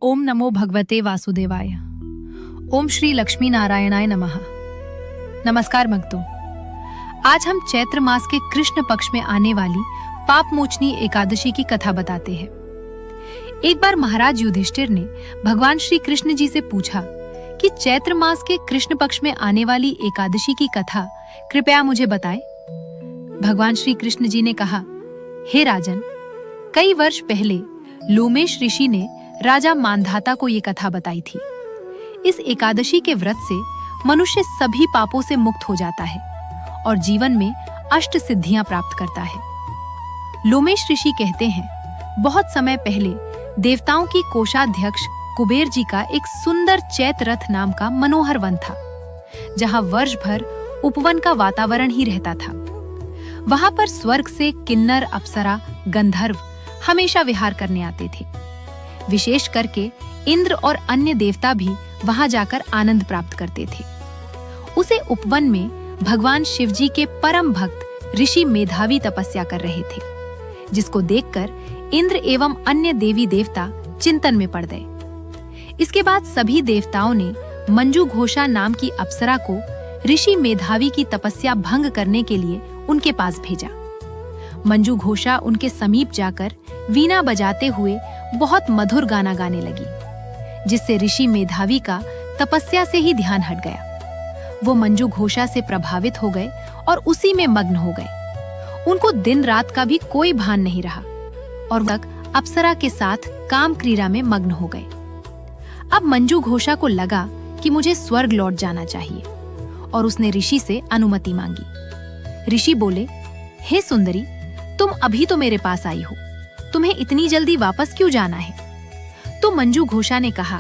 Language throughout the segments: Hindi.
ओम नमो भगवते वासुदेवाय। ओम श्री लक्ष्मी नारायणाय नमः। नमस्कार भक्तों, आज हम चैत्र मास के कृष्ण पक्ष में आने वाली पाप मोचनी एकादशी की कथा बताते हैं। एक बार महाराज युधिष्ठिर ने भगवान श्री कृष्ण जी से पूछा कि चैत्र मास के कृष्ण पक्ष में आने वाली एकादशी की कथा कृपया मुझे बताएं। भगवान श्री कृष्ण जी ने कहा, हे राजन, कई वर्ष पहले लोमेश ऋषि ने राजा मांधाता को ये कथा बताई थी। इस एकादशी के व्रत से मनुष्य सभी पापों से मुक्त हो जाता है और जीवन में अष्ट सिद्धियां प्राप्त करता है। लोमेश ऋषि कहते हैं, बहुत समय पहले देवताओं की कोषाध्यक्ष कुबेर जी का एक सुंदर चैत्र रथ नाम का मनोहर वन था, जहां वर्ष भर उपवन का वातावरण ही रहता था। वहां पर स्वर्ग से किन्नर, अप्सरा, गंधर्व हमेशा विहार करने आते थे। विशेष करके इंद्र और अन्य देवता भी वहां जाकर आनंद प्राप्त करते थे। उसे उपवन में भगवान शिव जी के परम भक्त ऋषि मेधावी तपस्या कर रहे थे, जिसको देखकर इंद्र एवं अन्य देवी देवता चिंतन में पड़ गए। इसके बाद सभी देवताओं ने मंजू घोषा नाम की अप्सरा को ऋषि मेधावी की तपस्या भंग करने के लिए उनके पास भेजा। मंजू घोषा उनके समीप जाकर वीणा बजाते हुए बहुत मधुर गाना गाने लगी, जिससे ऋषि मेधावी का तपस्या से ही ध्यान हट गया। वो मंजू घोषा से प्रभावित हो गए और उसी में मग्न हो गए। उनको दिन रात का भी कोई भान नहीं रहा और तक अप्सरा के साथ काम क्रीड़ा में मग्न हो गए। अब मंजू घोषा को लगा कि मुझे स्वर्ग लौट जाना चाहिए और उसने ऋषि से अनुमति मांगी। ऋषि बोले, हे सुंदरी, तुम अभी तो मेरे पास आई हो, तुम्हें इतनी जल्दी वापस क्यों जाना है? तो मंजू घोषा ने कहा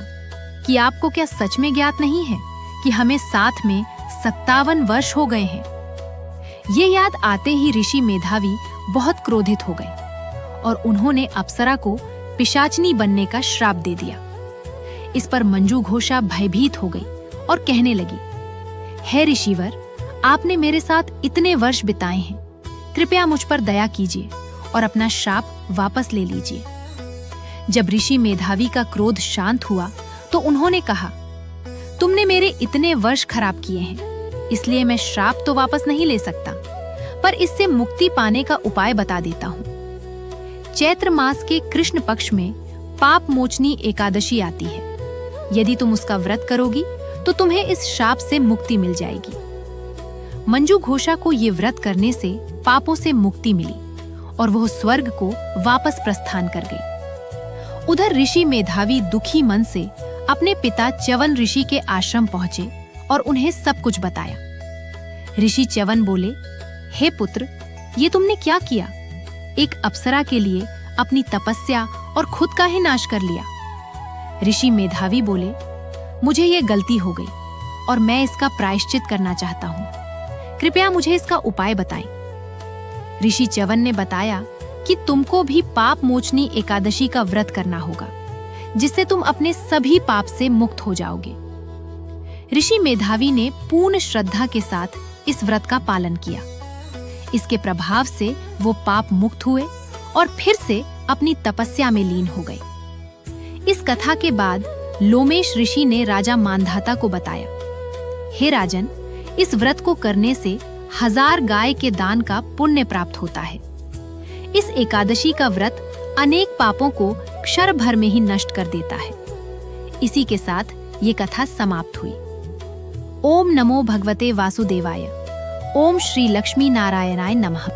कि आपको क्या सच में ज्ञात नहीं है कि हमें साथ में 57 वर्ष हो गए हैं। ये याद आते ही ऋषि मेधावी बहुत क्रोधित हो गए और उन्होंने अप्सरा को पिशाचनी बनने का श्राप दे दिया। इस पर मंजू घोषा भयभीत हो गई और कहने लगी, हे ऋषिवर, आपने मेरे साथ इतने वर्ष बिताए हैं, कृपया मुझ पर दया कीजिए और अपना श्राप वापस ले लीजिए। जब ऋषि मेधावी का क्रोध शांत हुआ तो उन्होंने कहा, तुमने मेरे इतने वर्ष खराब किए हैं, इसलिए मैं श्राप तो वापस नहीं ले सकता, पर इससे मुक्ति पाने का उपाय बता देता हूँ। चैत्र मास के कृष्ण पक्ष में पाप मोचनी एकादशी आती है। यदि तुम उसका व्रत करोगी तो तुम्हें इस श्राप से मुक्ति मिल जाएगी। मंजू घोषा को ये व्रत करने से पापों से मुक्ति मिली और वह स्वर्ग को वापस प्रस्थान कर गई। उधर ऋषि मेधावी दुखी मन से अपने पिता च्यवन ऋषि के आश्रम पहुंचे और उन्हें सब कुछ बताया। ऋषि च्यवन बोले, हे पुत्र, ये तुमने क्या किया? एक अप्सरा के लिए अपनी तपस्या और खुद का ही नाश कर लिया। ऋषि मेधावी बोले, मुझे ये गलती हो गई और मैं इसका प्रायश्चित करना चाहता हूँ, कृपया मुझे इसका उपाय बताएं। ऋषि च्यवन ने बताया कि तुमको भी पाप मोचनी एकादशी का व्रत करना होगा, जिससे तुम अपने सभी पाप से मुक्त हो जाओगे। ऋषि मेधावी ने पूर्ण श्रद्धा के साथ इस व्रत का पालन किया। इसके प्रभाव से वो पाप मुक्त हुए और फिर से अपनी तपस्या में लीन हो गए। इस कथा के बाद लोमेश ऋषि ने राजा मांधाता को बताया, हे राजन, इस व्रत को करने से 1000 गाय के दान का पुण्य प्राप्त होता है। इस एकादशी का व्रत अनेक पापों को क्षण भर में ही नष्ट कर देता है। इसी के साथ ये कथा समाप्त हुई। ओम नमो भगवते वासुदेवाय। ओम श्री लक्ष्मी नारायणाय नमः।